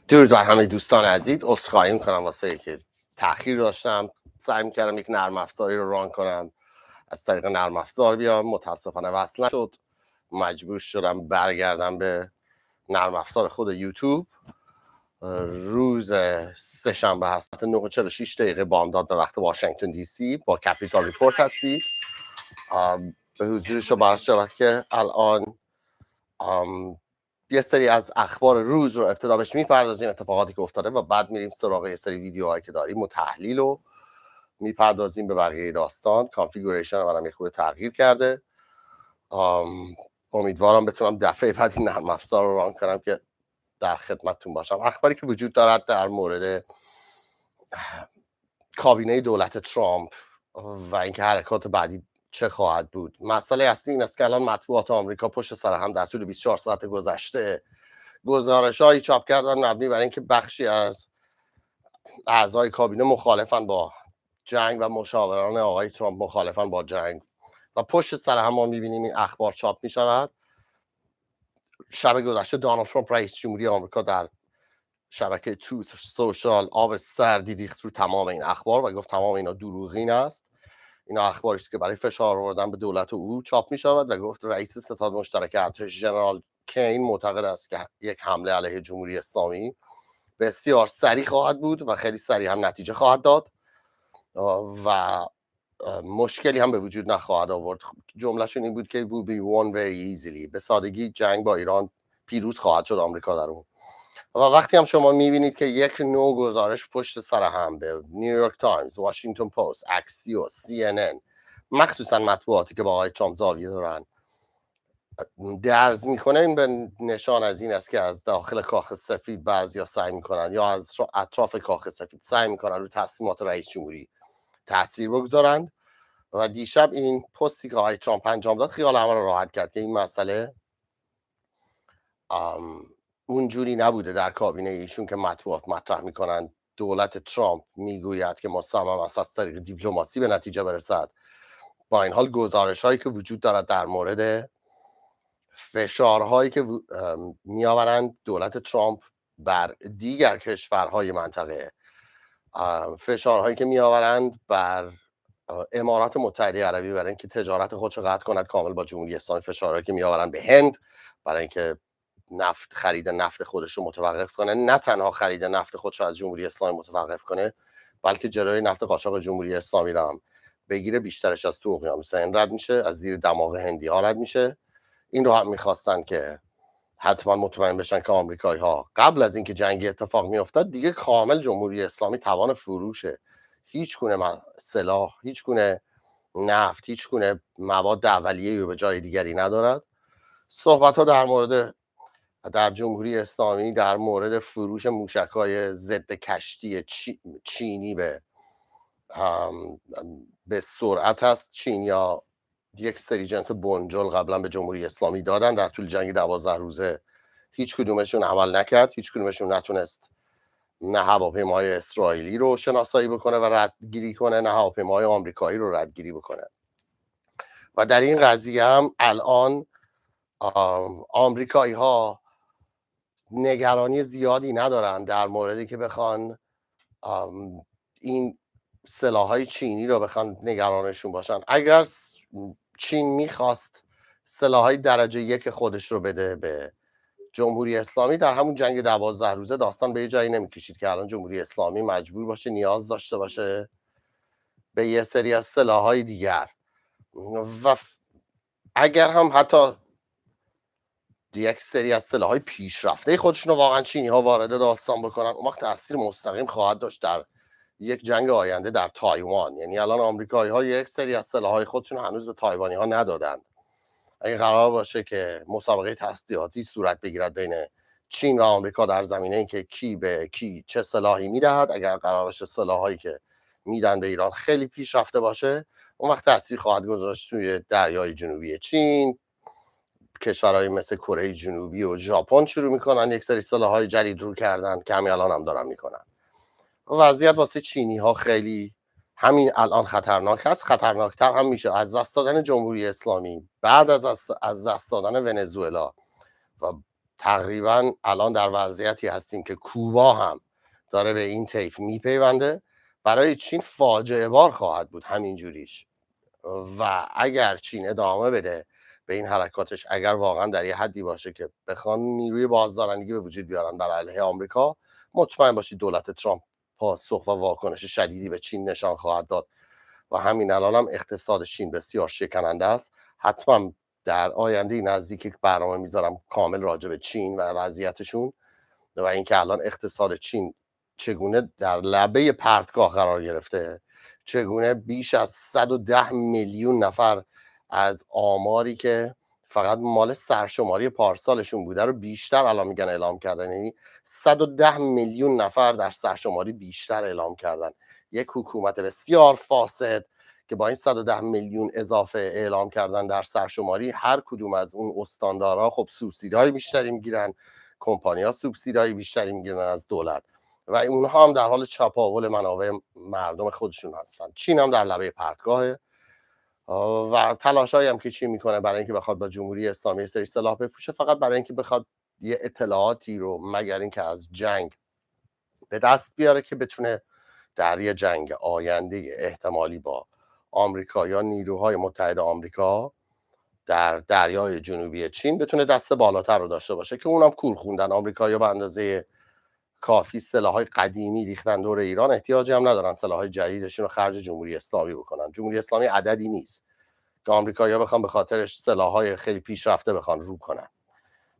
درود بر همه دوستان عزیز. عذرخواهی میکنم واسه که تاخیر داشتم. سعی میکردم یک نرم افزاری رو ران کنم، از طریق نرم افزار بیام، متاسفانه وصل نشد. مجبور شدم برگردم به نرم افزار خود یوتیوب. روز سه‌شنبه هست، 9:46 بامداد به وقت واشنگتن دی سی. با کپیتال ریپورت هستید. به حضور شما عرض شود که الان یه سری از اخبار روز رو ابتدا بهش میپردازیم، اتفاقاتی که افتاده، و بعد میریم سراغ یه سری ویدیوهایی که داریم و تحلیل رو میپردازیم به بقیه داستان. کانفیگوریشن منم یه خورده تغییر کرده. امیدوارم بتونم دفعه بعد این نرم افزار رو ران کنم که در خدمتتون باشم. اخباری که وجود دارد در مورد کابینه دولت ترامپ و اینکه حرکات بعدی چه خواهد بود. مسئله اصلی این است که الان مطبوعات آمریکا پشت سر هم در طول 24 ساعت گذشته گزارش‌هایی چاپ کردن مبنی بر اینکه بخشی از اعضای کابینه مخالفن با جنگ و مشاوران آقای ترامپ مخالفن با جنگ و پشت سر هم ما می‌بینیم این اخبار چاپ می‌شود. شب گذشته دونالد ترامپ رئیس جمهوری آمریکا در شبکه توت سوشال آب سردی ریخت رو تمام این اخبار و گفت تمام اینا دروغین است. اینا اخباری است که برای فشار آوردن به دولت او چاپ می‌شود و گفت رئیس ستاد مشترک ارتش ژنرال کین معتقد است که یک حمله علیه جمهوری اسلامی بسیار سریع خواهد بود و خیلی سریع هم نتیجه خواهد داد و مشکلی هم به وجود نخواهد آورد. جملهشون این بود که will be won very easily. به سادگی جنگ با ایران پیروز خواهد شد آمریکا در اون. و وقتی هم شما میبینید که یک نوع گزارش پشت سر هم به نیویورک تایمز، واشنگتن پست، اکسیوس، CNN، مخصوصا مطبوعاتی که با آقای ترامپ زاویه دارن، درز میکنه، این به نشان از این است که از داخل کاخ سفید بعضیا سعی میکنن یا از اطراف کاخ سفید سعی میکنن رو تصمیمات رئیس جمهوری تاثیر بگذارند. و دیشب این پستی که آقای ترامپ انجام داد خیال همه رو راحت کرد که این مسئله اونجوری نبوده در کابینه ایشون که مطبوعات مطرح میکنن. دولت ترامپ میگوید که مصمم است از طریق دیپلماسی به نتیجه برسد. با این حال گزارش هایی که وجود دارد در مورد فشارهایی که میآورند دولت ترامپ بر دیگر کشورهای منطقه، فشارهایی که میآورند بر امارات متحده عربی برای اینکه تجارت خودش قطع کند کامل با جمهوری اسلامی، فشارهایی که میآورند به هند برای اینکه خرید نفت خودش رو متوقف کنه، نه تنها خرید نفت خودش رو از جمهوری اسلامی متوقف کنه بلکه جلوی نفت قاچاق جمهوری اسلامی رو هم بگیره. بیشترش از تو اقیانوس هند رد میشه، از زیر دماغ هندی ها رد میشه. این رو هم میخواستن که حتما مطمئن بشن که آمریکایی ها قبل از اینکه جنگی اتفاق میافتاد دیگه کامل جمهوری اسلامی توان فروشه هیچ گونه سلاح، هیچ گونه نفت، هیچ گونه مواد اولیه‌ای رو به جای دیگری ندارد. صحبت ها در جمهوری اسلامی در مورد فروش موشک‌های ضد کشتی چینی به سرعت هست. چینیا یک سری جنس بنجل قبلا به جمهوری اسلامی دادن در طول جنگ 12 روزه. هیچ کدومشون عمل نکرد، هیچ کدومشون نتونست نه هواپیماهای اسرائیلی رو شناسایی بکنه و ردگیری کنه، نه هواپیماهای آمریکایی رو ردگیری بکنه. و در این قضیه هم الان آمریکایی ها نگرانی زیادی ندارن در موردی که بخوان این سلاح‌های چینی رو بخوان نگرانشون باشن. اگر چین میخواست سلاح‌های درجه 1 خودش رو بده به جمهوری اسلامی، در همون جنگ 12 روزه داستان به یه جایی نمیکشید که الان جمهوری اسلامی مجبور باشه نیاز داشته باشه به یه سری از سلاح‌های دیگر. و اگر هم حتی یک سری از سلاح‌های پیشرفته خودشون رو واقعا چینی‌ها وارد داستان بکنن، اون وقت تاثیر مستقیم خواهد داشت در یک جنگ آینده در تایوان. یعنی الان آمریکایی‌ها یک سری از سلاح‌های خودشون هنوز به تایوانی‌ها ندادند. اگه قرار باشه که مسابقه تسلیحاتی صورت بگیرد بین چین و آمریکا در زمینه اینکه کی به کی چه سلاحی میدهد، اگر قرار باشه سلاحایی که میدن به ایران خیلی پیشرفته باشه، اون وقت تاثیر خواهد گذاشت توی دریای جنوبی چین. کشورهای مثل کره جنوبی و ژاپن شروع میکنن یک سری سلاح‌های جدید رو کردن که همین الان هم دارن میکنن. وضعیت واسه چینی ها خیلی همین الان خطرناک هست. خطرناکتر هم میشه از دست دادن جمهوری اسلامی بعد از دست دادن ونزوئلا و تقریبا الان در وضعیتی هستیم که کوبا هم داره به این طیف میپیونده. برای چین فاجعه بار خواهد بود همین جوریش، و اگر چین ادامه بده به این حرکاتش، اگر واقعا در یه حدی باشه که بخوان نیروی بازدارندگی به وجود بیارن بر علیه آمریکا، مطمئن باشید دولت ترامپ پاسخ و واکنش شدیدی به چین نشان خواهد داد. و همین الان هم اقتصاد چین بسیار شکننده است. حتما در آینده نزدیک برنامه میذارم کامل راجع به چین و وضعیتشون و اینکه الان اقتصاد چین چگونه در لبه پرتگاه قرار گرفته، چگونه بیش از 110 میلیون نفر از آماری که فقط مال سرشماری پارسالشون بوده رو بیشتر الان میگن اعلام کردن. یعنی 110 میلیون نفر در سرشماری بیشتر اعلام کردن. یک حکومت بسیار فاسد که با این 110 میلیون اضافه اعلام کردن در سرشماری، هر کدوم از اون استاندارها خب سوبسیدهای بیشتری میگیرن، کمپانی‌ها سوبسیدهای بیشتری میگیرن از دولت و اونها هم در حال چپاول منابع مردم خودشون هستن. چین هم در لبه پرتگاهه و تلاشایی هم که چین میکنه برای اینکه بخواد با جمهوری اسلامی یه سری سلاح بفروشه، فقط برای اینکه بخواد یه اطلاعاتی رو مگر اینکه از جنگ به دست بیاره که بتونه در یه جنگ آینده احتمالی با آمریکا یا نیروهای متحد آمریکا در دریای جنوبی چین بتونه دست بالاتر رو داشته باشه، که اونم کور خوندن. آمریکایی‌ها به اندازه کافی سلاح‌های قدیمی ریختن دور ایران، احتیاجی هم ندارن سلاح‌های جدیدشون رو خرج جمهوری اسلامی بکنن. جمهوری اسلامی عددی نیست که آمریکایی‌ها بخوان به خاطرش سلاح‌های خیلی پیشرفته بخوان رو کنن.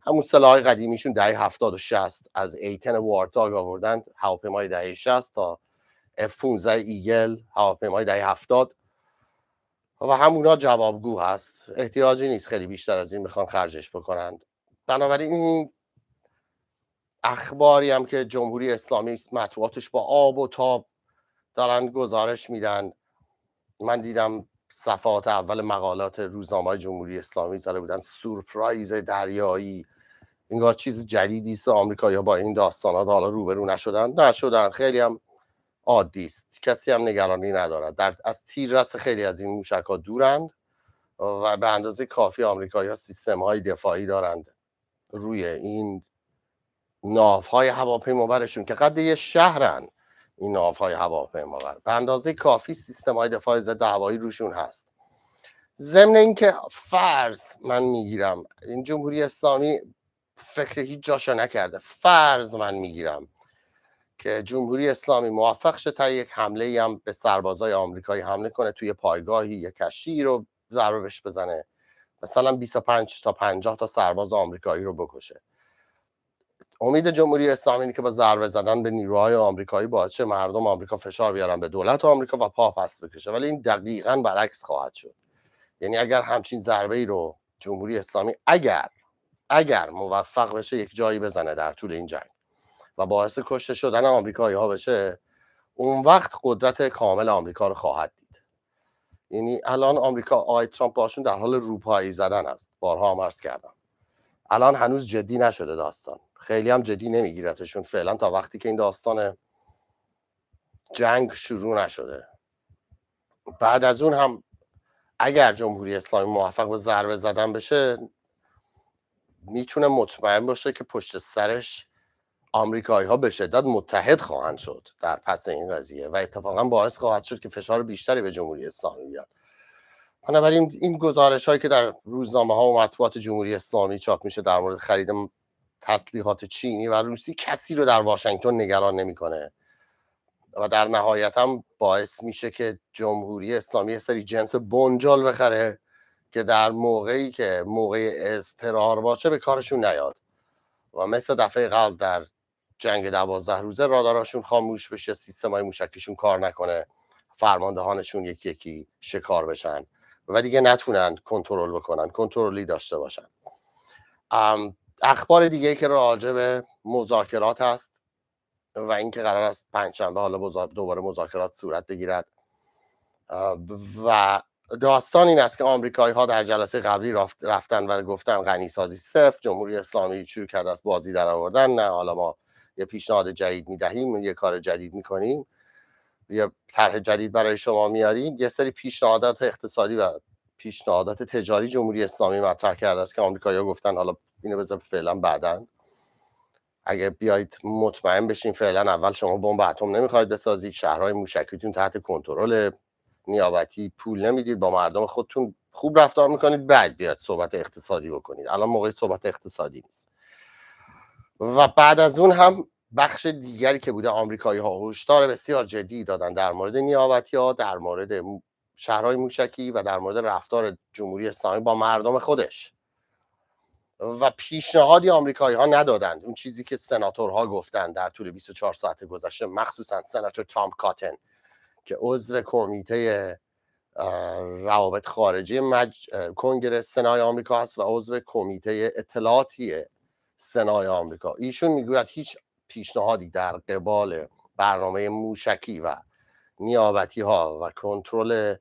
همون سلاح‌های قدیمیشون دهه 70 و 60 از A10 وارتاگ آوردن، هواپیمای دهه 60 تا F-15 ایگل، هواپیمای دهه 70 و همونا جوابگو هست. احتیاجی نیست خیلی بیشتر از این بخوان خرجش بکنند. بنابراین این اخباری هم که جمهوری اسلامی مطبوعاتش با آب و تاب دارن گزارش میدن، من دیدم صفحات اول مقالات روزنامه‌های جمهوری اسلامی زده بودن سورپرایز دریایی، انگار چیز جدیدی است. آمریکایی‌ها با این داستانا حالا روبرو نشدن. خیلی هم عادی است، کسی هم نگرانی ندارد. از تیررس خیلی از این موشک‌ها دورند و به اندازه کافی آمریکایی‌ها سیستم‌های دفاعی دارند روی این ناوهای هواپیمابرشون که قد یه شهرن. این ناوهای هواپیمابر به اندازه کافی سیستم‌های دفاع ضد هوایی روشون هست. ضمن اینکه فرض من میگیرم این جمهوری اسلامی فکر هیچ جاشو نکرده، فرض من میگیرم که جمهوری اسلامی موفق شه تا یک حمله هم به سربازای آمریکایی حمله کنه، توی پایگاهی یک کشتی رو ضربه بهش بزنه، مثلا 25 تا 50 تا سرباز آمریکایی رو بکشه. امید جمهوری اسلامی اینه که با ضربه زدن به نیروهای آمریکایی باعث شه مردم آمریکا فشار بیارن به دولت آمریکا و پا پس بکشه، ولی این دقیقاً برعکس خواهد شد. یعنی اگر همچین ضربه‌ای رو جمهوری اسلامی اگر موفق بشه یک جایی بزنه در طول این جنگ و باعث کشته شدن آمریکایی‌ها بشه، اون وقت قدرت کامل آمریکا رو خواهد دید. یعنی الان آمریکا، آقای ترامپ باشون در حال روپایی زدن است. بارها هم عرض کردم الان هنوز جدی نشده داستان، خیلی هم جدی نمیگیرتشون فعلا تا وقتی که این داستان جنگ شروع نشده. بعد از اون هم اگر جمهوری اسلامی موفق به ضربه زدن بشه، میتونه مطمئن باشه که پشت سرش آمریکایی ها به شدت متحد خواهند شد در پس این قضیه و اتفاقا باعث خواهد شد که فشار بیشتری به جمهوری اسلامی بیاد. بنابراین این گزارش هایی که در روزنامه ها و مطبوعات جمهوری اسلامی چاپ میشه در مورد خرید تسلیحات چینی و روسی کسی رو در واشنگتن نگران نمیکنه و در نهایت هم باعث میشه که جمهوری اسلامی یه سری جنس بنجل بخره که در موقعی که موقع اضطرار باشه به کارشون نیاد و مثل دفعه قبل در جنگ 12 روزه راداراشون خاموش بشه، سیستمای موشکیشون کار نکنه، فرماندهانشون یکی یکی شکار بشن و دیگه نتونن کنترل بکنن، کنترلی داشته باشن. اخبار دیگه که راجع به مذاکرات هست و اینکه قرار است پنجشنبه حالا دوباره مذاکرات صورت بگیرد و داستان این است که آمریکایی ها در جلسه قبلی رفتن و گفتن غنی سازی صفر. جمهوری اسلامی شروع کرده است بازی در آوردن، نه حالا ما یه پیشنهاد جدید میدهیم، یه کار جدید میکنیم، یه طرح جدید برای شما میاریم. یه سری پیشنهادات اقتصادی و پیشنهادات تجاری جمهوری اسلامی مطرح کرده است که آمریکایی‌ها گفتن حالا اینو بذار فعلا بعداً. اگه بیایید مطمئن بشین فعلا اول شما بمب اتم نمیخواید بسازید، شهرهای موشکیتون تحت کنترل نیابتی، پول نمیدید، با مردم خودتون خوب رفتار میکنید، بعد بیاد صحبت اقتصادی بکنید. الان موقع صحبت اقتصادی نیست. و بعد از اون هم بخش دیگری که بوده، آمریکایی ها هشدار بسیار جدی دادن در مورد نیابتی ها، در مورد شهرهای موشکی و در مورد رفتار جمهوری اسلامی با مردم خودش. و پیشنهادی آمریکایی ها ندادند. اون چیزی که سناتورها گفتن در طول 24 ساعت گذشته، مخصوصا سناتور تام کاتن که عضو کمیته روابط خارجی کنگره سنای آمریکا هست و عضو کمیته اطلاعاتی سنای آمریکا، ایشون میگوید هیچ پیشنهادی در قبال برنامه موشکی و نیابتی ها و کنترل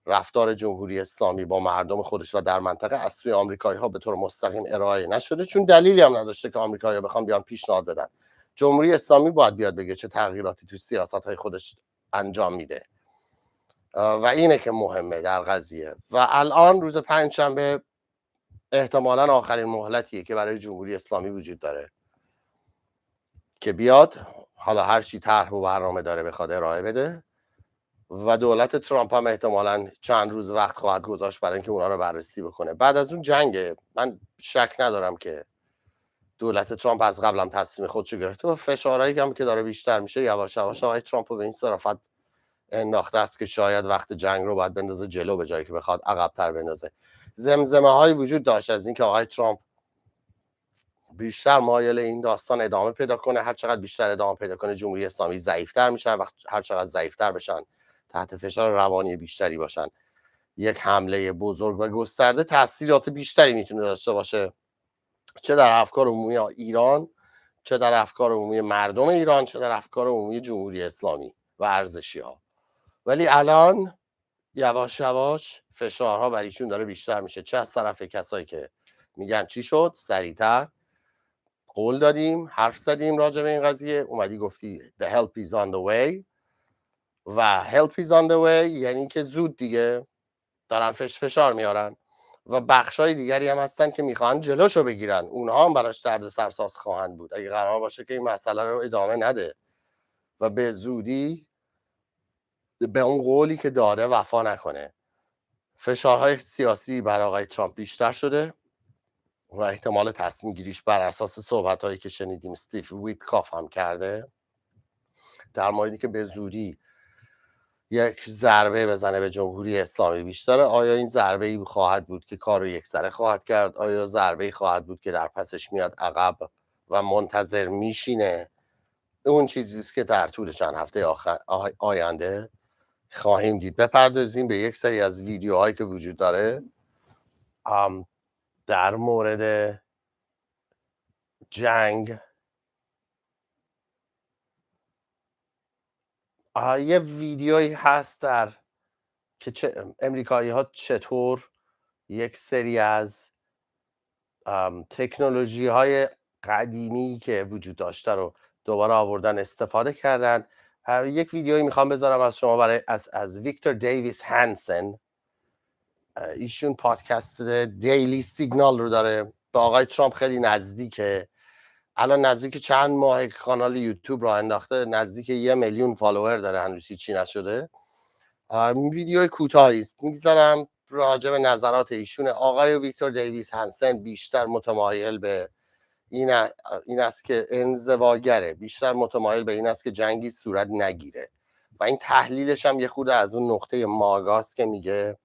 رفتار جمهوری اسلامی با مردم خودش و در منطقه از سوی آمریکایی ها به طور مستقیم ارائه نشده، چون دلیلی هم نداشته که آمریکایی ها بخوان بیان پیشنهاد بدن. جمهوری اسلامی باید بیاد بگه چه تغییراتی تو سیاست های خودش انجام میده و اینه که مهمه در قضیه. و الان روز پنجشنبه احتمالاً آخرین مهلتیه که برای جمهوری اسلامی وجود داره که بیاد، حالا هر چی طرح و برنامه داره بخواد ارائه بده و دولت ترامپ هم احتمالاً چند روز وقت خواهد گذاشت برای اینکه اونا رو بررسی بکنه. بعد از اون جنگه، من شک ندارم که دولت ترامپ از قبلم تصمیم خودشو گرفته و فشارهایی هم که داره بیشتر میشه، یواش یواش آقای ترامپ رو به این صرافت انداخته است که شاید وقت جنگ رو باید بندازه جلو به جایی که بخواد عقب‌تر بندازه. زمزمه هایی وجود داشت از اینکه آقای ترامپ بیشتر مایل این داستان ادامه پیدا کنه، هر چقدر بیشتر ادامه پیدا کنه جمهوری اسلامی ضعیف‌تر میشه، و هر چقدر ضعیف‌تر بشن، تحت فشار روانی بیشتری باشن، یک حمله بزرگ و گسترده تاثیرات بیشتری میتونه داشته باشه، چه در افکار عمومی ایران، چه در افکار عمومی مردم ایران، چه در افکار عمومی جمهوری اسلامی و ارزشی‌ها. ولی الان یواش یواش فشارها بر ایشون داره بیشتر میشه، چه از طرف کسایی که میگن چی شد سریعتر، قول دادیم، حرف زدیم راجع به این قضیه، اومدی گفتی the help is on the way و help is on the way یعنی که زود دیگه دارن فشار میارن و بخشای دیگری هم هستن که میخوان جلوشو بگیرن، اونها هم براش درد سرساز خواهند بود اگه قرار باشه که این مسئله رو ادامه نده و به زودی به اون قولی که داده وفا نکنه. فشارهای سیاسی بر آقای ترامپ بیشتر شده و احتمال تصمیم گیریش بر اساس صحبت هایی که شنیدیم استیو ویتکاف هم کرده در موردی که به زودی یک ضربه بزنه به جمهوری اسلامی بیشتره. آیا این ضربه ای خواهد بود که کار رو یکسره خواهد کرد؟ آیا ضربه ای خواهد بود که در پسش میاد عقب و منتظر میشینه؟ اون چیزی است که در طول چند هفته آینده خواهیم دید. بپردازیم به یک سری از ویدیوهایی که وجود داره در مورد جنگ. یه ویدیویی هست در که امریکایی ها چطور یک سری از تکنولوژی های قدیمی که وجود داشته رو دوباره آوردن استفاده کردن. یک ویدیویی میخوام بذارم از شما برای از ویکتور دیویس هانسن. ایشون پادکست دیلی سیگنال رو داره، به آقای ترامپ خیلی نزدیکه، الان نزدیک چند ماه کانال یوتیوب را انداخته، نزدیک 1 میلیون فالوور داره، هنوز چی نشده. ویدیو کوتاهی است میگذارم راجع به نظرات ایشون. آقای ویکتور دیویس هانسن بیشتر متمایل به این است که انزواگره، بیشتر متمایل به این است که جنگی صورت نگیره و این تحلیلش هم یه خورده از اون نقطه ماگاست که میگه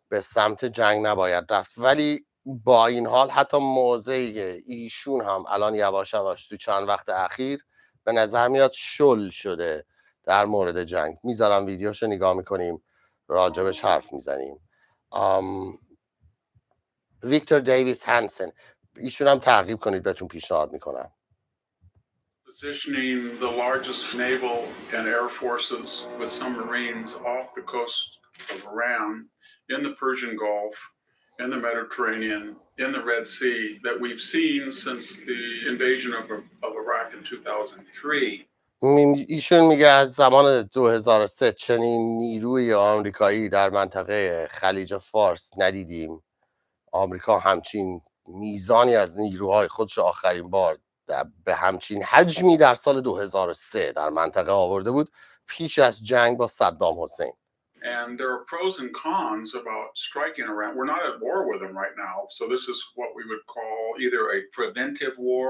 به سمت جنگ نباید رفت. ولی با این حال حتی موضع ایشون هم الان یواش یواش تو چند وقت اخیر به نظر میاد شل شده در مورد جنگ. میذارم ویدیوشو نگاه میکنیم، راجبش حرف میزنیم. ویکتور دیویس هانسن، ایشون هم تعقیب کنید، بهتون پیشنهاد میکنم. Positioning the largest naval and air forces with submarines off the coast of Iran, in the Persian Gulf, in the Mediterranean, in the Red Sea, that we've seen since the invasion of Iraq in 2003. ایشون میگه از زمان 2003 چنین نیروی آمریکایی در منطقه خلیج فارس ندیدیم. آمریکا همچین میزانی از نیروهای خودش آخرین بار به همچین حجمی در سال 2003 در منطقه آورده بود پیش از جنگ با صدام حسین. And there are pros and cons about striking Iran. We're not at war with them right now. So this is what we would call either a preventive war,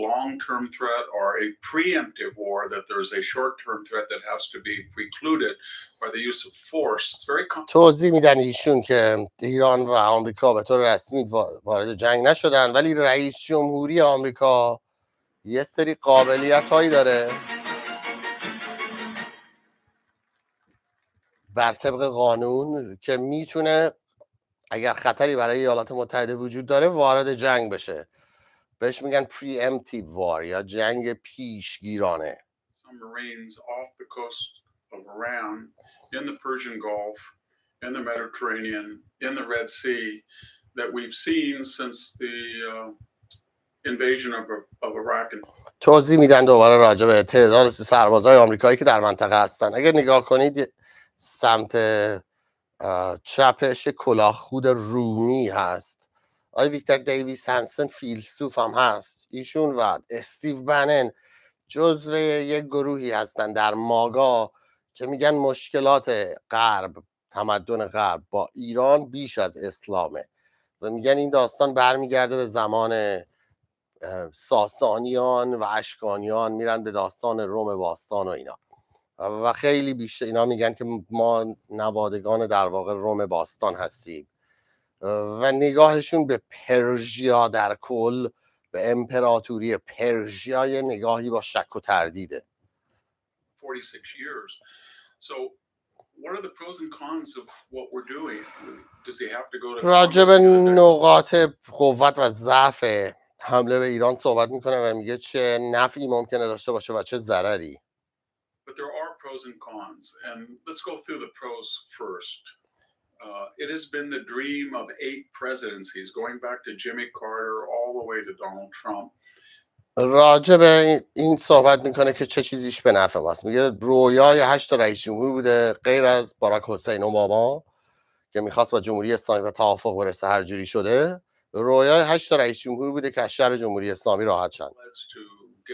long-term threat, or a preemptive war, that there's a short-term threat that has to be precluded by the use of force. It's very توضیح میدن ایشون که ایران و آمریکا به طور رسمی وارد جنگ نشدن، ولی رئیس جمهوری آمریکا یه سری قابلیت‌هایی داره بر طبق قانون که میتونه اگر خطری برای ایالات متحده وجود داره وارد جنگ بشه. بهش میگن preemptive war یا جنگ پیشگیرانه. Submarines off the coast of Iran, in the Persian Gulf, in the Mediterranean, in the Red Sea, that we've seen since the invasion of Iraq. توضیح میدن دوباره راجع به تعداد سربازای آمریکایی که در منطقه هستن. اگر نگاه کنید سمت چپش کلاهخود رومی هست، آقای ویکتور دیویس هنسن فیلسوف هم هست، ایشون و استیو بنن جزو یک گروهی هستن در ماگا که میگن مشکلات غرب، تمدن غرب با ایران بیش از اسلامه و میگن این داستان برمیگرده به زمان ساسانیان و اشکانیان، میرن به داستان روم باستان و اینا و خیلی بیشتر اینا میگن که ما نوادگان در واقع روم باستان هستیم و نگاهشون به پرژیا در کل، به امپراتوری پرژیا یه نگاهی با شک و تردیده. 46 years. So what are the pros and cons of what we're doing? Does he have to go to راجب نقاط قوت و ضعف حمله به ایران صحبت میکنه و میگه چه نفعی ممکنه داشته باشه و چه ضرری. But there are pros and cons, and let's go through the pros first. It has been the dream of 8 presidencies, going back to Jimmy Carter all the way to Donald Trump. راجب این صحبت میکنه که چه چیزیش به نفع ماست. میگه رویای 8 رئیس جمهور بوده غیر از باراک حسین اوباما که میخواست با جمهوری اسلامی و توافق برسه، هر جوری شده. رویای 8 رئیس جمهور بوده که از شر جمهوری اسلامی راحت شن.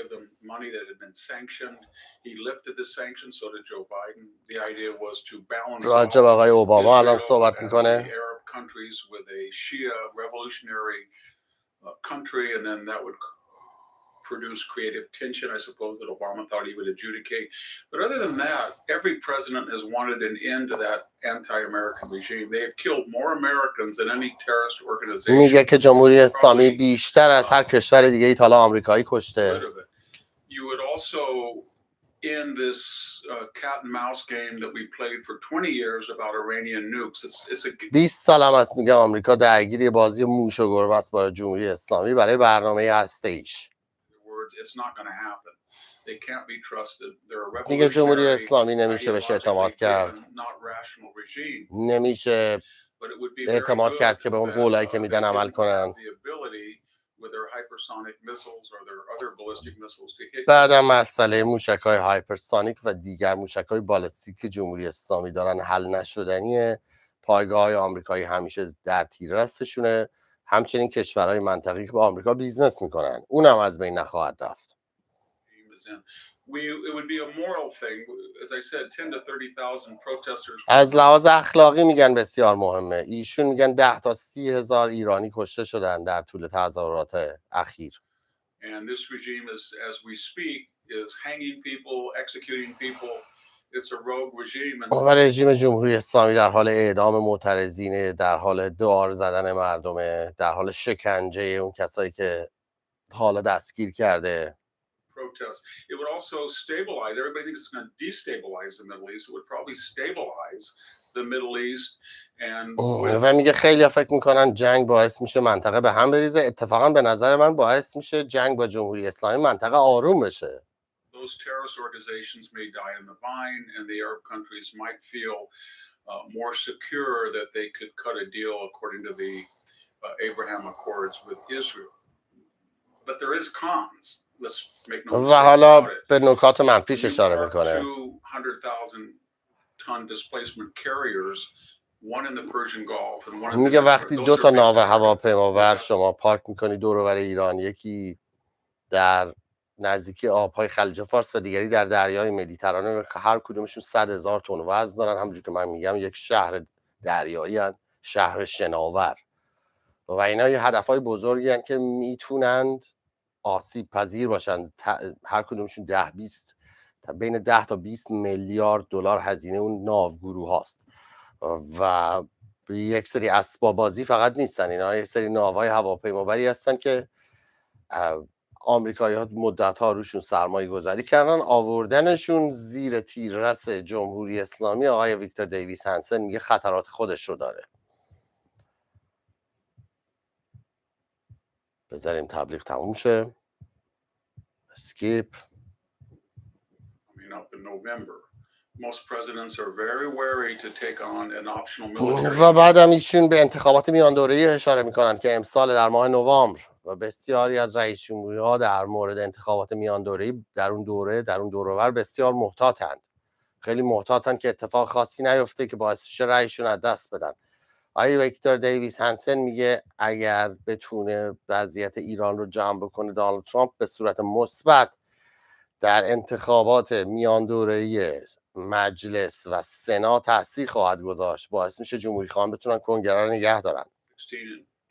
Give them money that had been sanctioned. He lifted the sanctions, so did Joe Biden. The idea was to balance راجب آقای اوباما الان Israel صحبت and the میکنه. Arab countries with a Shia revolutionary country, and then that would produce creative tension, I suppose, that Obama thought he would adjudicate. But other than that, every president has wanted an end to that anti-American regime. They have killed more Americans than any terrorist organization. میگه که جمهوری اسلامی بیشتر از هر کشور دیگه ای تا حالا آمریکایی کشته. You would also end this cat and mouse game that we played for 20 years about Iranian nukes. It's a 20 سال هم است میگه آمریکا درگیر بازی موش و گربه است با جمهوری اسلامی برای برنامه هسته‌ایش. It's not going to happen. They can't be trusted. They're a دیگه جمهوری revolutionary, اسلامی نمیشه بهش اعتماد کرد. not rational regime. نمیشه But it would be very اعتماد good کرد که به اون that, قولایی که میدن they عمل didn't کنن. have the ability with their hypersonic missiles or their other ballistic missiles to hit. بعدم مسئله موشک‌های هایپرسونیک و دیگر موشک‌های بالستیک که جمهوری اسلامی دارن حل نشدنیه. پایگاه‌های آمریکایی همیشه در تیررسشونه، همچنین کشورهای منطقه‌ای که با آمریکا بیزنس میکنن اونم از بین نخواهد رفت. It would be a moral thing. As I said, 10 to 30,000 protesters. از لحاظ اخلاقی میگن بسیار مهمه. ایشون میگن 10 تا 30 هزار ایرانی کشته شدن در طول تظاهرات اخیر. And this regime is, as we speak, is hanging people, executing people. It's a rogue regime. و رژیم جمهوری اسلامی در حال اعدام معترضین، در حال دار زدن مردمه، در حال شکنجه اون کسایی که حالا دستگیر کرده. Protest. It would also stabilize. Everybody thinks it's going to destabilize the Middle East. It would probably stabilize the Middle East. And و میگه خیلی فکر میکنن جنگ باعث میشه منطقه به هم بریزه. اتفاقا به نظر من باعث میشه جنگ با جمهوری اسلامی منطقه آروم بشه. Those terrorist organizations may die in the vine, and the Arab countries might feel more secure that they could cut a deal according to the Abraham Accords with Israel. But there is cons. Let's make no mistake و حالا about it. به نکات منفیش اشاره میکنه. 200,000 ton displacement carriers, one in the Persian Gulf and one in میگه the وقتی 2 تا ناو هواپیمابر شما پارک میکنی دور و بر ایران، یکی در نزدیکی آبهای خلیج فارس و دیگری در دریای مدیترانه که هر کدومشون 100,000 تن وزن دارن. همونجور که من میگم یک شهر دریایی هن، شهر شناور، و اینا یه هدفهای بزرگی هن که میتونند آسیب پذیر باشند. هر کدومشون بین 10 تا 20 میلیارد دلار هزینه اون ناوگروه هاست و یک سری اسباب بازی فقط نیستن، اینا یک سری ناوهای هواپیمابری هستن که آمریکایی‌ها مدت‌ها روشون سرمایه گذاری کردن. آوردنشون زیر تیررس جمهوری اسلامی آقای ویکتور دیویس هنسن میگه خطرات خودش رو داره. بذاریم تبلیغ تموم شه. اسکیپ. Up in November. Most presidents are very wary to take on an optional military. و بعدم ایشون به انتخابات میان دوره‌ای اشاره میکنن که امسال در ماه نوامبر و بسیاری از رئیس جمهوری‌ها در مورد انتخابات میان دوره‌ای در اون دوره‌ور بسیار محتاطند. خیلی محتاطن که اتفاق خاصی نیفته که باعث شه رأیشون از دست بدن. آقای ویکتور دیویس هنسن میگه اگر بتونه وضعیت ایران رو جمع بکنه دونالد ترامپ به صورت مثبت در انتخابات میان دوره‌ای مجلس و سنا تاثیر خواهد گذاشت، باعث میشه جمهوری خواهان بتونن کنگره رو نگه دارن.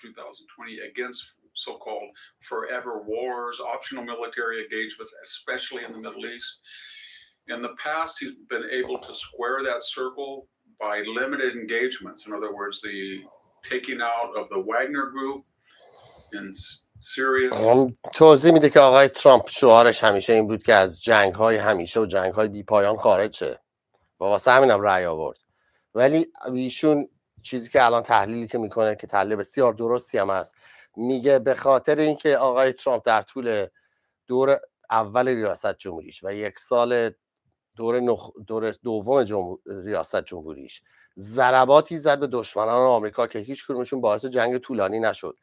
2020 against so-called forever wars, optional military engagements, especially in the Middle East. In the past, he's been able to square that circle by limited engagements. In other words, the taking out of the Wagner group in Syria. توضیح میده که آقای ترامپ شعارش همیشه این بود که از جنگ‌های همیشه و جنگ‌های بی‌پایان خارج شه و واسه همینم رأی آورد. ولی ایشون چیزی که الان تحلیلی که میکنه که تحلیل بسیار درستی هم هست، میگه به خاطر اینکه آقای ترامپ در طول دور اول ریاست جمهوریش و یک سال دور دوم ریاست جمهوریش ضرباتی زد به دشمنان آمریکا که هیچ کدومشون باعث جنگ طولانی نشد،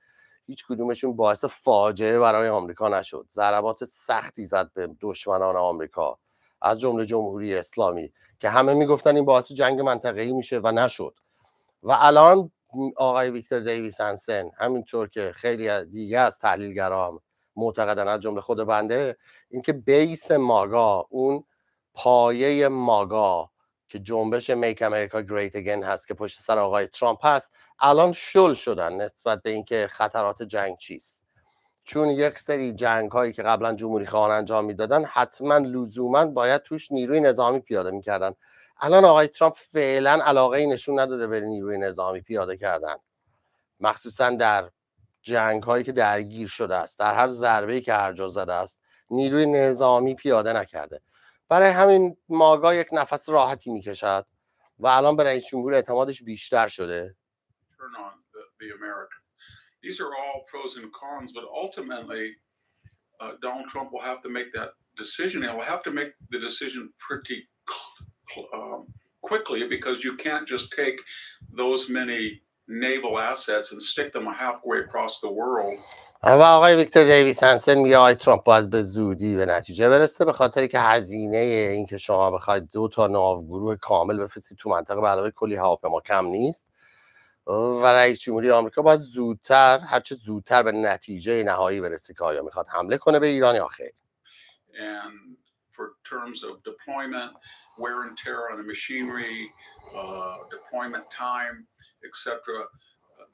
هیچ کدومشون باعث فاجعه برای آمریکا نشد. ضربات سختی زد به دشمنان آمریکا از جمله جمهوری اسلامی که همه میگفتن این باعث جنگ منطقه‌ای میشه و نشد. و الان آقای ویکتور دیویس هنسن همینطور که خیلی دیگه از تحلیلگران معتقدن از جمله خود بنده، اینکه بیس ماگا، اون پایه ماگا که جنبش میک امریکا گریت اگین هست که پشت سر آقای ترامپ هست، الان شل شدن نسبت به اینکه خطرات جنگ چیست. چون یک سری جنگ هایی که قبلا جمهوری خواهان انجام میدادن حتما لزوما باید توش نیروی نظامی پیاده میکردن. الان آقای ترامپ فعلا علاقه ای نشون نداده به نیروی نظامی پیاده کردن، مخصوصا در جنگ هایی که درگیر شده است. در هر ضربه‌ای که هر جا زده است نیروی نظامی پیاده نکرده. برای همین ماگا یک نفس راحتی میکشد و الان به رئیس جمهور اعتمادش بیشتر شده. These are all pros and cons, but ultimately, Donald Trump will have to make that decision. And will have to make the decision pretty quickly because you can't just take those many naval assets and stick them halfway across the world. و آقای ویکتور دیویس هنسن میگه آقای ترامپ باید به زودی به نتیجه برسه، به خاطری که هزینه این که شما بخواید 2 تا ناوگروه کامل بفرستید تو منطقه به علاوه کلی هواپیما کم نیست و رئیس جمهوری آمریکا باید زودتر، هرچه زودتر به نتیجه نهایی برسه که آیا میخواد حمله کنه به ایران یا خیر. And for terms of deployment, wear and tear on the machinery, deployment time, etc.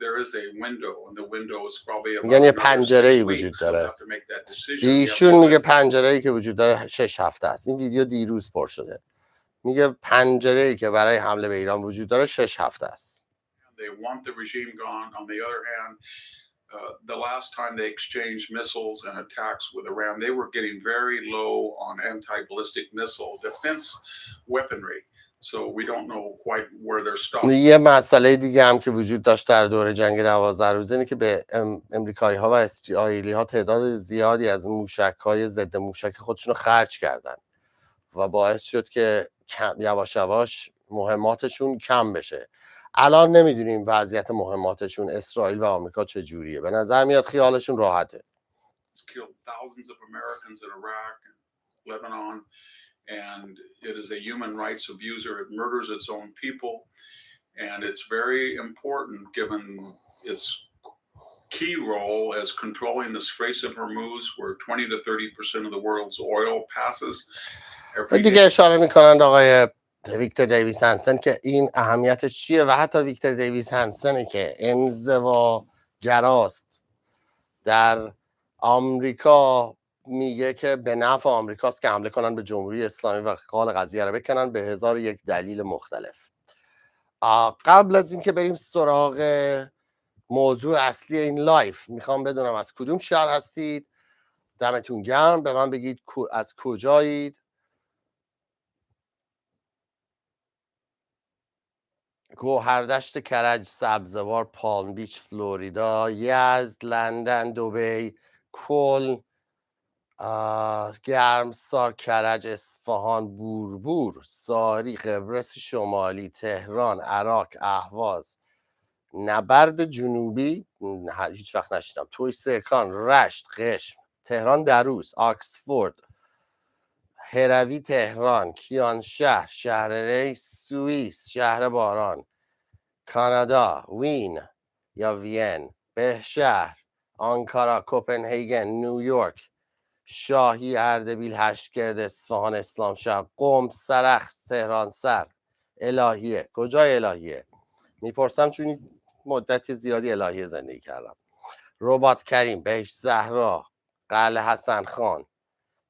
There is a window, and the window is probably about یعنی پنجره‌ای وجود داره. ایشون میگه پنجره‌ای که وجود داره 6 هفته است. این ویدیو دیروز پر شده. میگه پنجره‌ای که برای حمله به ایران وجود داره 6 هفته است. They want the regime gone. On the other hand, the last time they exchanged missiles and attacks with Iran, they were getting very low on anti-ballistic missile defense weaponry. So we don't know quite where they're stopping. یه مسئله دیگه هم که وجود داشت در دوره جنگ 12 روزه اینه که به امریکایی‌ها و اسرائیلی‌ها تعداد زیادی از موشک‌های ضد موشک خودشون رو خرج کردن و باعث شد که یواش یواش مهماتشون کم بشه. الان نمیدونیم وضعیت مهماتشون اسرائیل و آمریکا چه جوریه. به نظر میاد خیالشون راحته. And it is a human rights abuser. It murders its own people, and it's very important given its key role as controlling the Straits of Hormuz, where 20 to 30% of the world's oil passes every دیگه day. اشاره میکنند آقای ویکتور دیویس هنسن که این اهمیتش چیه و حتی ویکتور دیویس هنسنه که انزواگراست در آمریکا میگه که به نفع آمریکاست که حمله کنن به جمهوری اسلامی و قال قضیه رو بکنن به 1001 دلیل مختلف. قبل از اینکه بریم سراغ موضوع اصلی این لایف، میخوام بدونم از کدوم شهر هستید. دمتون گرم. به من بگید از کجایید. گوهردشت کرج، سبزوار، پالم بیچ، فلوریدا، یزد، لندن، دبی، کلن، گرمسار، کرج، اصفهان، بوربور، ساری، قبرس شمالی، تهران، عراق، اهواز، نبرد جنوبی، هیچ وقت نشیدم، توی سرکان، رشت، قشم، تهران دروس، آکسفورد، هروی تهران، کیانشهر، شهر ری، سوئیس، شهر باران، کانادا، وین یا وین، بهشهر، آنکارا، کوپنهیگن، نیویورک، شاهی، اردبیل، هشتگرد، اصفهان، اسلام شهر، قم، سرخس، تهران سر، الهیه. کجای الهیه؟ میپرسم چون مدت زیادی الهیه زندگی کردم. رباط کریم، بهشت زهرا، قلعه حسن خان،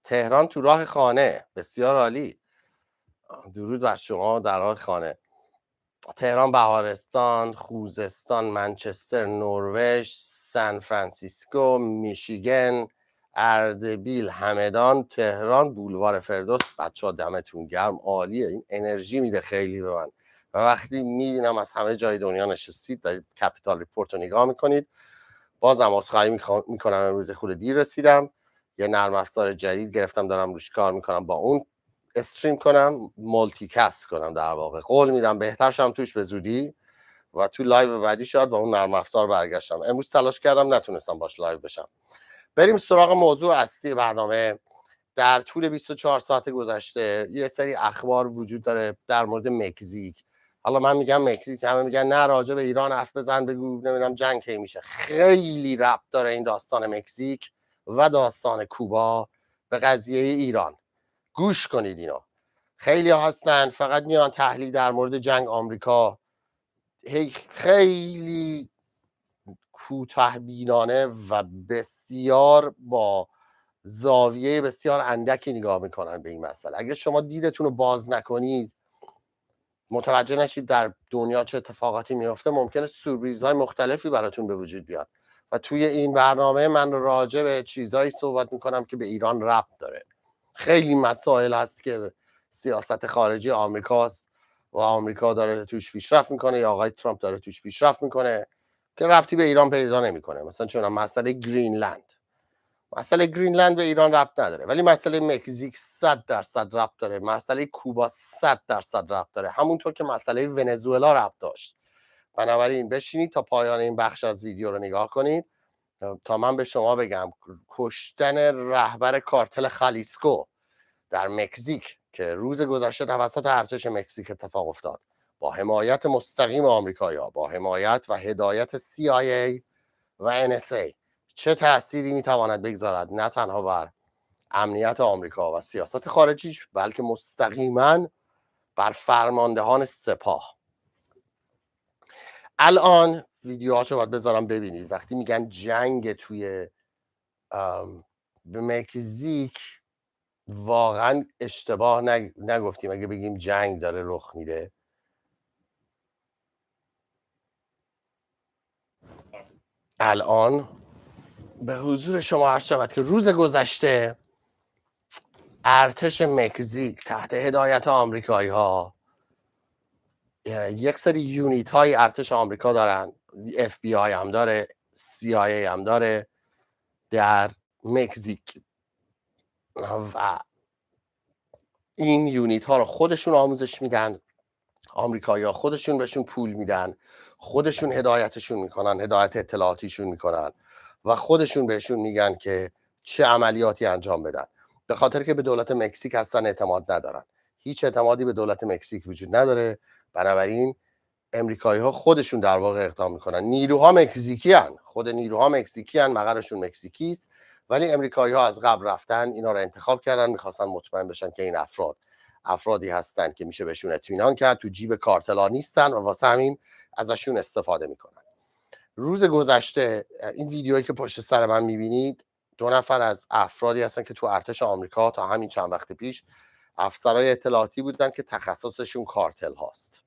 تهران تو راه خانه. بسیار عالی. درود بر شما در راه خانه. تهران بهارستان، خوزستان، منچستر، نروژ، سان فرانسیسکو، میشیگن، اردبیل، همدان، تهران، بولوار فردوس. بچه‌ها دمتون گرم، عالیه. این انرژی میده خیلی به من. و وقتی میبینم از همه جای دنیا نشستید دارید کپیتال ریپورت رو نگاه میکنید، بازم عذرخواهی میکنم امروز خود دیر رسیدم. یه نرم افزار جدید گرفتم دارم روش کار میکنم، با اون استریم کنم، مولتی کست کنم. در واقع قول میدم بهتر شم توش به زودی و تو لایو بعدی شاید با اون نرم افزار برگشتم. امروز تلاش کردم نتونستم باش لایو بشم. بریم سراغ موضوع اصلی برنامه. در طول 24 ساعت گذشته یه سری اخبار وجود داره در مورد مکزیک. حالا من میگم مکزیک، همه میگن نه راجع به ایران حرف بزن، بگو نمیدونم جنگ کی میشه. خیلی ربط داره این داستان مکزیک و داستان کوبا به قضیه ایران. گوش کنید اینا. خیلی هستن فقط میان تحلیل در مورد جنگ آمریکا خیلی کوتاه‌بینانه و بسیار با زاویه بسیار اندکی نگاه میکنن به این مسئله. اگه شما دیدتون رو باز نکنید، متوجه نشید در دنیا چه اتفاقاتی میفته، ممکنه سورپرایزهای مختلفی براتون به وجود بیاد. و توی این برنامه من راجع به چیزایی صحبت میکنم که به ایران ربط داره. خیلی مسائل هست که سیاست خارجی آمریکاست و آمریکا داره توش پیشرفت میکنه یا آقای ترامپ داره توش پیشرفت میکنه که ربطی به ایران پیدا نمیکنه. مثلا چون مسئله گرینلند، مسئله گرینلند به ایران ربط نداره، ولی مسئله مکزیک 100% ربط داره، مسئله کوبا 100% ربط داره، همونطور که مسئله ونزوئلا ربط داشت. بنابراین بشینید تا پایان این بخش از ویدیو رو نگاه کنید تا من به شما بگم کشتن رهبر کارتل خالیسکو در مکزیک که روز گذشته توسط ارتش مکزیک اتفاق افتاد، با حمایت مستقیم آمریکایی‌ها، با حمایت و هدایت CIA و NSA، چه تأثیری میتواند بگذارد نه تنها بر امنیت آمریکا و سیاست خارجیش، بلکه مستقیما بر فرماندهان سپاه. الان ویدیوهاشو باید بذارم ببینید. وقتی میگن جنگ توی مکزیک، واقعا اشتباه نگفتیم اگه بگیم جنگ داره رخ میده. الان به حضور شما عرض شود که روز گذشته ارتش مکزیک تحت هدایت آمریکایی ها، یک سری یونیت های ارتش آمریکا دارن، FBI هم داره، CIA هم داره در مکزیک و این یونیت ها رو خودشون آموزش میدن، آمریکایی ها خودشون بهشون پول میدن، خودشون هدایتشون میکنن، هدایت اطلاعاتیشون میکنن و خودشون بهشون میگن که چه عملیاتی انجام بدن، به خاطر که به دولت مکزیک اصلا اعتماد ندارن. هیچ اعتمادی به دولت مکزیک وجود نداره. بنابراین امریکایی ها خودشون در واقع اقدام میکنن. نیروها مکزیکی هن. خود نیروها مکزیکی هن، مقرشون مکزیکی است، ولی امریکایی ها از قبل رفتن اینا رو انتخاب کردن، میخواستن مطمئن بشن که این افرادی هستن که میشه بهشون اطمینان کرد، تو جیب کارتلا نیستن و واسه همین ازشون استفاده میکنن. روز گذشته این ویدیویی که پشت سر من میبینید 2 نفر از افرادی هستن که تو ارتش آمریکا تا همین چند وقت پیش افسرهای اطلاعاتی بودن که تخصصشون کارتل هاست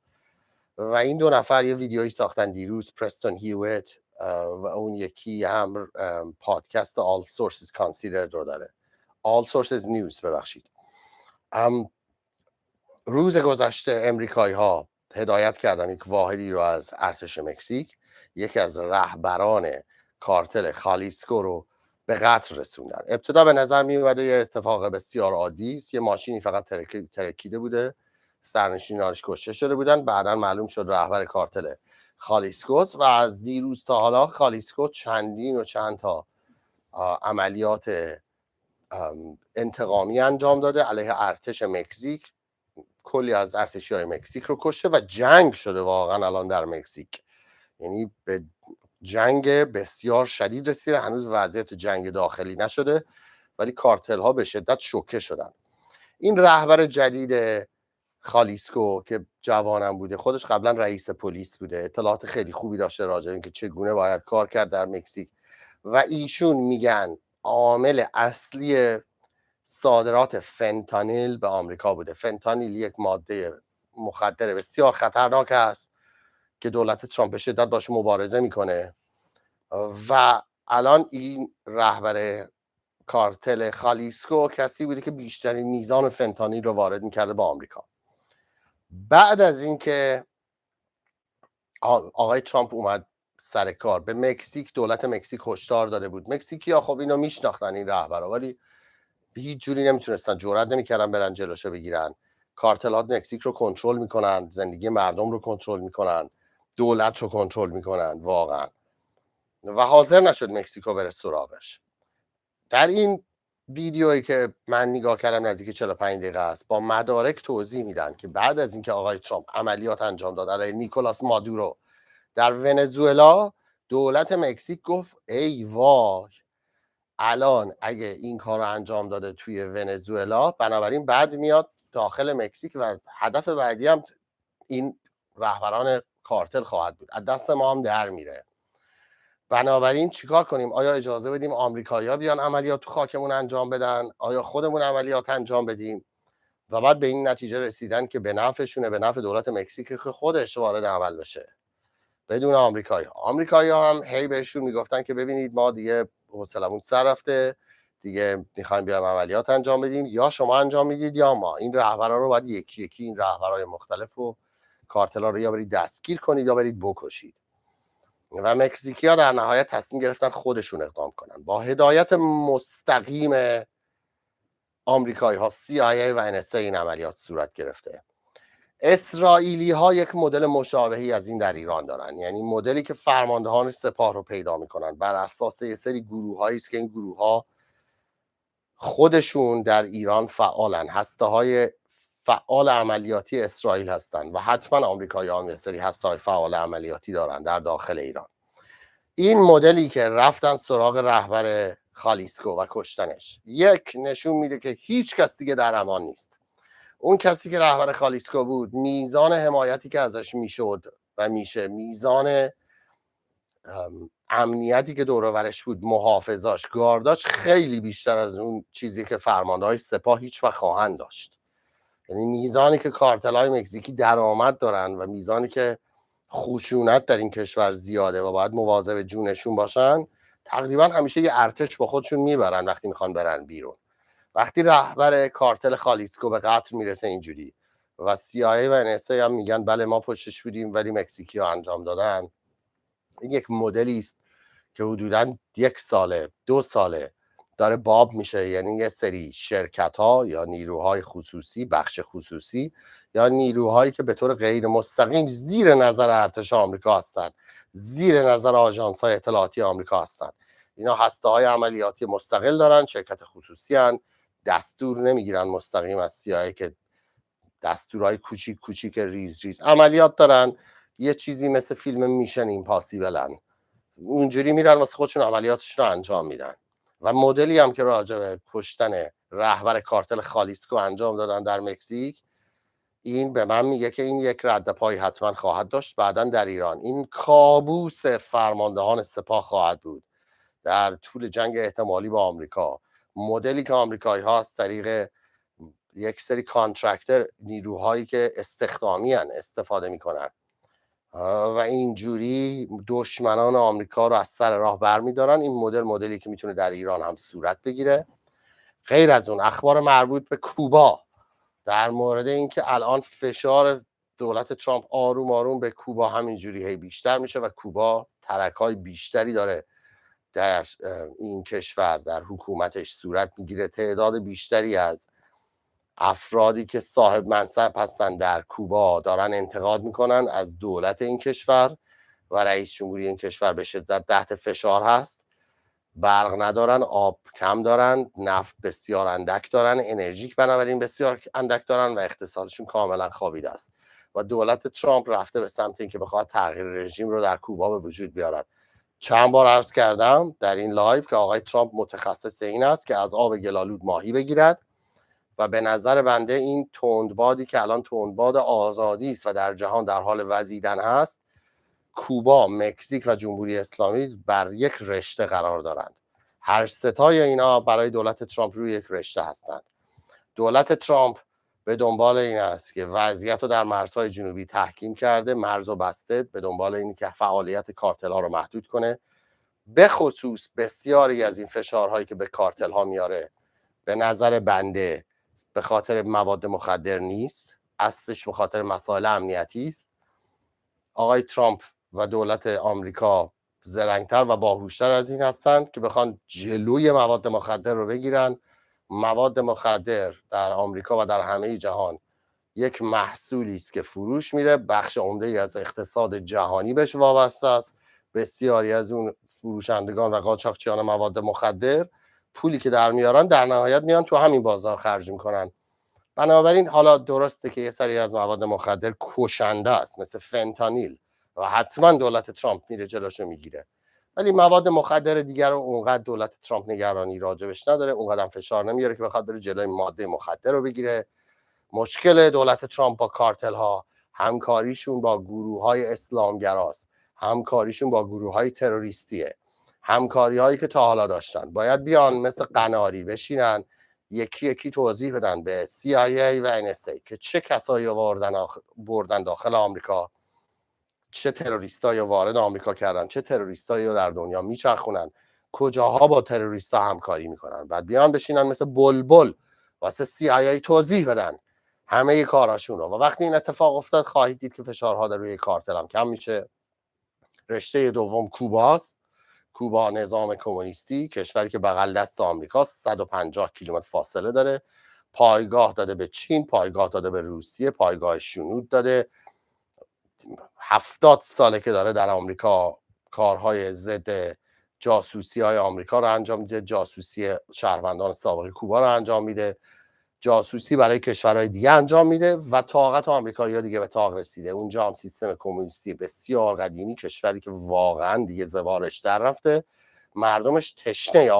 و این 2 نفر یه ویدیویی ساختن دیروز، پرستون هیویت و اون یکی هم پادکست All Sources Considered رو داره، All Sources News ببخشید. روز گذشته امریکایی ها هدایت کردن یک واحدی رو از ارتش مکزیک، یکی از رهبران کارتل خالیسکو رو به قتل رسوندن. ابتدا به نظر می اومده یه اتفاق بسیار عادی است، یه ماشینی فقط ترکیده بوده، سرنشینانش کشته شده بودن. بعدا معلوم شد رهبر کارتل خالیسکوست و از دیروز تا حالا خالیسکو چند تا عملیات انتقامی انجام داده علیه ارتش مکزیک. کلی از ارتشی‌های مکزیک رو کشته و جنگ شده واقعا الان در مکزیک، یعنی به جنگ بسیار شدید رسیده. هنوز وضعیت جنگ داخلی نشده ولی کارتل ها به شدت شوکه شدن. این رهبر جدید خالیسکو که جوانم بوده، خودش قبلا رئیس پلیس بوده، اطلاعات خیلی خوبی داشته راجع به اینکه چگونه باید کار کرد در مکزیک و ایشون میگن عامل اصلی صادرات فنتانیل به آمریکا بوده. فنتانیل یک ماده مخدر بسیار خطرناک است که دولت ترامپ به شدت باش مبارزه میکنه و الان این رهبر کارتل خالیسکو کسی بوده که بیشترین میزان فنتانیل رو وارد میکرده به آمریکا. بعد از اینکه آقای ترامپ اومد سر کار به مکزیک، دولت مکزیک هشدار داده بود. مکزیکی‌ها خب اینو میشناختن این رهبرا، ولی هیچ جوری نمیتونستن، جرئت نمیکردن برن جلوشو بگیرن. کارتلات مکزیک رو کنترل میکنن، زندگی مردم رو کنترل میکنن، دولت رو کنترل میکنن واقعا، و حاضر نشد مکزیکو بره سراغش. در این ویدیویی که من نگاه کردم نزدیک 45 دقیقه است، با مدارک توضیح میدن که بعد از اینکه آقای ترامپ عملیات انجام داد علیه نیکولاس مادورو در ونزوئلا، دولت مکزیک گفت ای وای، الان اگه این کار رو انجام داده توی ونزوئلا، بنابراین بعد میاد داخل مکزیک و هدف بعدی هم این رهبران کارتل خواهد بود، از دست ما هم در میره. بنابراین چیکار کنیم؟ آیا اجازه بدیم آمریکایی‌ها بیان عملیات تو خاکمون انجام بدن؟ آیا خودمون عملیات انجام بدیم؟ و بعد به این نتیجه رسیدن که به نفعشونه، به نفع دولت مکزیک که خودش وارد عمل بشه بدون آمریکایی‌ها هم هی بهشون میگفتن که ببینید ما دیگه حوصلمون سر رفته، دیگه میخوایم بیایم عملیات انجام بدیم، یا شما انجام میدید یا ما. این رهبرا رو باید یکی یکی، این رهبرای مختلف رو، کارتلا رو، یا برید دستگیر کنید یا برید بکشید. و مکزیکی‌ها در نهایت تصمیم گرفتن خودشون اقدام کنن با هدایت مستقیم آمریکایی‌ها. CIA و NSA این عملیات صورت گرفته. اسرائیلی ها یک مدل مشابهی از این در ایران دارن، یعنی مدلی که فرماندهان سپاه رو پیدا میکنن بر اساس یه سری گروه هایی است که این گروه ها خودشون در ایران فعالن، هسته های فعال عملیاتی اسرائیل هستن و حتما آمریکایی‌ها هم یه سری هسته های فعال عملیاتی دارن در داخل ایران. این مدلی که رفتن سراغ رهبر خالیسکو و کشتنش، یک نشون میده که هیچ کس دیگه در امان نیست. اون کسی که رهبر خالیسکو بود، میزان حمایتی که ازش میشد و میشه، میزان امنیتی که دور و برش بود، محافظاش، گارداش، خیلی بیشتر از اون چیزی که فرمانده‌های سپاه هیچ وقت خواهند داشت. یعنی میزانی که کارتل‌های مکزیکی درآمد دارن و میزانی که خشونت در این کشور زیاده و باید مواظب جونشون باشن، تقریبا همیشه یه ارتش با خودشون میبرن وقتی میخوان برن بیرون. وقتی رهبر کارتل خالیسکو به قتل میرسه اینجوری و CIA و NSA هم میگن بله ما پشتش بودیم ولی مکزیکی‌ها انجام دادن، این یک مدلی است که حدوداً 1 ساله 2 ساله داره باب میشه. یعنی یه سری شرکت ها یا نیروهای خصوصی، بخش خصوصی یا نیروهایی که به طور غیر مستقیم زیر نظر ارتش آمریکا هستن، زیر نظر آژانس های اطلاعاتی آمریکا هستن، اینا هسته های عملیاتی مستقل دارن، شرکت خصوصی هن، دستور نمیگیرن مستقیم از CIA که دستورهای کوچیک کوچیک ریز ریز عملیات دارن. یه چیزی مثل فیلم میشن ایمپاسیبلن، اونجوری میرن واسه خودشون عملیاتشون رو انجام میدن. و مدلی هم که راجع به کشتن رهبر کارتل خالیسکو انجام دادن در مکزیک، این به من میگه که این یک رد پای حتما خواهد داشت بعداً در ایران. این کابوس فرماندهان سپاه خواهد بود در طول جنگ احتمالی با آمریکا. مدلی که آمریکایی ها از طریق یک سری کانترکتر، نیروهایی که استخدامی هن، استفاده میکنن و اینجوری دشمنان آمریکا رو از سر راه برمیدارن. این مدلی که میتونه در ایران هم صورت بگیره. غیر از اون اخبار مربوط به کوبا در مورد اینکه الان فشار دولت ترامپ آروم آروم به کوبا همینجوری هی بیشتر میشه و کوبا ترک‌های بیشتری داره در این کشور در حکومتش صورت میگیره. تعداد بیشتری از افرادی که صاحب منصب هستن در کوبا دارن انتقاد میکنن از دولت این کشور و رئیس جمهوری این کشور به شدت تحت فشار هست. برق ندارن، آب کم دارن، نفت بسیار اندک دارن، انرژی بنابراین بسیار اندک دارن و اقتصادشون کاملا خوابیده است و دولت ترامپ رفته به سمت اینکه بخواد تغییر رژیم رو در کوبا به وجود بیارد. چند بار عرض کردم در این لایو که آقای ترامپ متخصص این است که از آب گلالود ماهی بگیرد و به نظر بنده این تندبادی که الان تندباد آزادی است و در جهان در حال وزیدن هست، کوبا، مکزیک و جمهوری اسلامی بر یک رشته قرار دارند. هر ستای اینا برای دولت ترامپ روی یک رشته هستند. دولت ترامپ به دنبال این است که وضعیت رو در مرزهای جنوبی تحکیم کرده، مرز و بسته، به دنبال این که فعالیت کارتل ها رو محدود کنه. به خصوص بسیاری از این فشارهایی که به کارتل ها میاره به نظر بنده به خاطر مواد مخدر نیست، اصلش به خاطر مسائل امنیتی است. آقای ترامپ و دولت آمریکا زرنگتر و باهوشتر از این هستند که بخوان جلوی مواد مخدر رو بگیرن. مواد مخدر در آمریکا و در همه جهان یک محصولی است که فروش میره، بخش عمده‌ای از اقتصاد جهانی بهش وابسته است. بسیاری از اون فروشندگان و قاچاقچیان مواد مخدر پولی که در میارن در نهایت میان تو همین بازار خرج میکنن. بنابراین حالا درسته که یه سری از مواد مخدر کشنده است مثل فنتانیل و حتما دولت ترامپ میره جلوشو میگیره، ولی مواد مخدر دیگر رو اونقدر دولت ترامپ نگرانی راجبش نداره، اونقدر فشار نمیاره که بخواد بره جلوی ماده مخدر رو بگیره. مشکل دولت ترامپ با کارتل ها همکاریشون با گروه های اسلامگراست، همکاریشون با گروه های تروریستیه، همکاری هایی که تا حالا داشتن. باید بیان مثل قناری بشینن یکی یکی توضیح بدن به CIA و NSA که چه کسایی بردن داخل آمریکا، چه تروریستایی وارد آمریکا کردن، چه تروریستایی رو در دنیا میچرخونن، کجاها با تروریستا همکاری میکنن. بعد بیان بشینن مثل بلبل واسه CIA توضیح بدن همه کاراشون رو. و وقتی این اتفاق افتاد خواهید دید که فشارها در روی کارتل هم کم میشه. رشته دوم کوباست. کوبا نظام کمونیستی، کشوری که بغل دست آمریکاست، 150 کیلومتر فاصله داره، پایگاه داده به چین، پایگاه داده به روسیه، پایگاه شنود داده. 70 ساله که داره در آمریکا کارهای ضد جاسوسی های آمریکا رو انجام میده، جاسوسی شهروندان سابق کوبا رو انجام میده، جاسوسی برای کشورهای دیگه انجام میده و طاقت آمریکایی‌ها دیگه به طاق رسیده. اونجا هم سیستم کمونیستی بسیار قدیمی، کشوری که واقعا دیگه زوارش در رفته، مردمش تشنه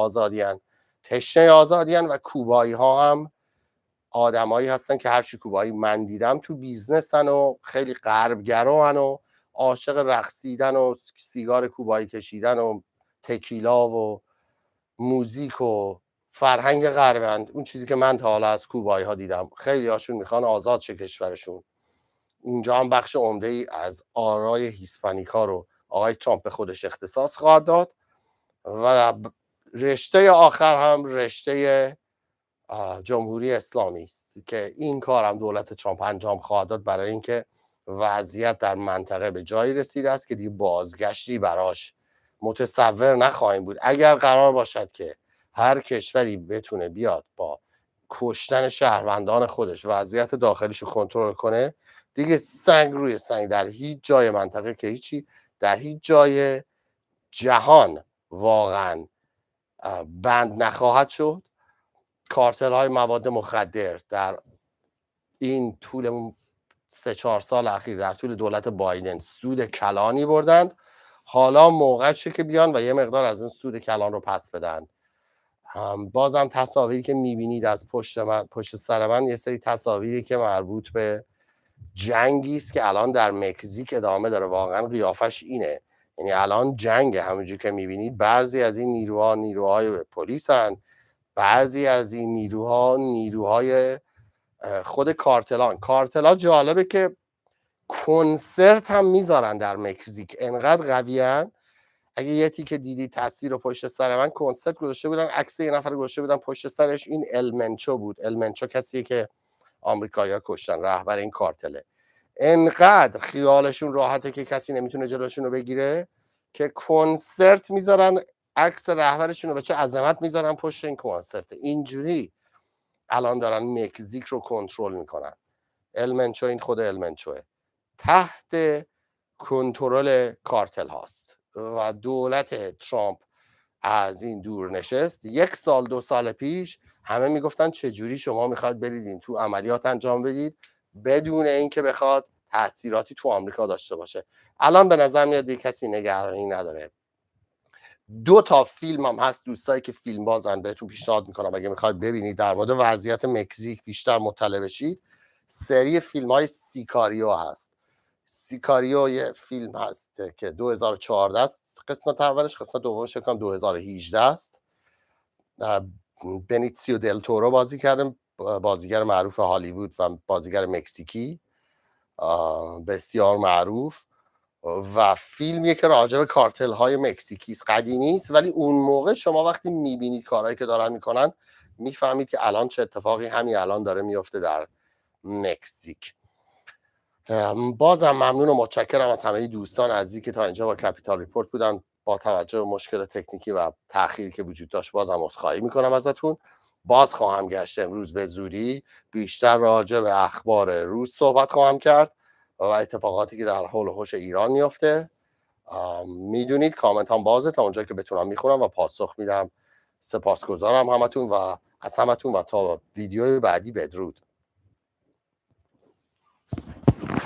آزادیان و کوبایی ها هم آدمایی هستن که هرچی کوبایی من دیدم تو بیزنسن و خیلی غربگران و عاشق رقصیدن و سیگار کوبایی کشیدن و تکیلا و موزیک و فرهنگ غربند. اون چیزی که من تا حالا از کوبایی ها دیدم، خیلی هاشون میخوان آزاد شه کشورشون. اونجا هم بخش عمده ای از آرای هیسپانیکا رو آقای ترامپ به خودش اختصاص خواهد داد. و رشته آخر هم رشته جمهوری اسلامی است که این کار هم دولت ترامپ انجام خواهد داد برای اینکه وضعیت در منطقه به جایی رسیده است که دیگه بازگشتی براش متصور نخواهیم بود. اگر قرار باشد که هر کشوری بتونه بیاد با کشتن شهروندان خودش وضعیت داخلیش رو کنترل کنه، دیگه سنگ روی سنگ در هیچ جای منطقه که هیچی، در هیچ جای جهان واقعا بند نخواهد شد. کارتل های مواد مخدر در این طول 3-4 سال اخیر در طول دولت بایدن سود کلانی بردند. حالا موقعشه که بیان و یه مقدار از اون سود کلان رو پس بدن. بازم تصاویری که میبینید از پشت سر من یه سری تصاویری که مربوط به جنگی است که الان در مکزیک ادامه داره. واقعا قیافش اینه، یعنی الان جنگ. همونجوری که میبینید بعضی از این نیروهای پلیسن، بعضی از این نیروهای خود کارتلا. جالبه که کنسرت هم میذارن در مکزیک، انقدر قویان. اگه یه تیکه دیدید تصویر رو پشت سر من، کنسرت گذاشته بودن، عکس یه نفر گذاشته بودن پشت سرش، این المنچو بود. المنچو کسیه که آمریکایی‌ها کشتن، رهبر این کارتله. انقدر خیالشون راحته که کسی نمیتونه جلوشون رو بگیره که کنسرت میذارن، عکس رهبرشون رو به چه عظمت میذارن پشت این کنسرت. اینجوری الان دارن مکزیک رو کنترل میکنن. المنچو، این خود المنچوه، تحت کنترل کارتل هاست و دولت ترامپ از این دور نشست. 1 سال 2 سال پیش همه میگفتن چجوری شما میخواد برید این تو عملیات انجام بدید بدون اینکه بخواد تاثیراتی تو آمریکا داشته باشه. الان به نظر میاد کسی نگرانی نداره. 2 تا فیلم هم هست، دوستایی که فیلم بازن بهتون پیشنهاد میکنم اگه میخواید ببینید در مورد وضعیت مکزیک بیشتر مطلع بشید. سری فیلم های سیکاریو هست. سیکاریو یه فیلم هست که 2014 است قسمت اولش، قسمت دومش فکر کنم 2018 است. بنیتسیو دل تورو بازی کرده، بازیگر معروف هالیوود و بازیگر مکزیکی بسیار معروف، و فیلمیه که راجع به کارتل های مکزیکی است. قدیمی است ولی اون موقع شما وقتی میبینید کارهایی که دارن میکنن میفهمید که الان چه اتفاقی همین الان داره میفته در مکزیک. بازم ممنون و متشکرم از همه دوستان عزیزی که تا اینجا با کپیتال ریپورت بودن. با توجه به مشکل تکنیکی و تأخیری که وجود داشت بازم عذرخواهی میکنم ازتون. باز خواهم گشت امروز به زودی بیشتر راجع به اخبار روز صحبت خواهم کرد و اتفاقاتی که در حول و حوش ایران میفته. میدونید کامنت هم بازه، تا اونجا که بتونم میخونم و پاسخ میدم. سپاسگزارم همتون و از همتون و تا ویدیوی بعدی بدرود.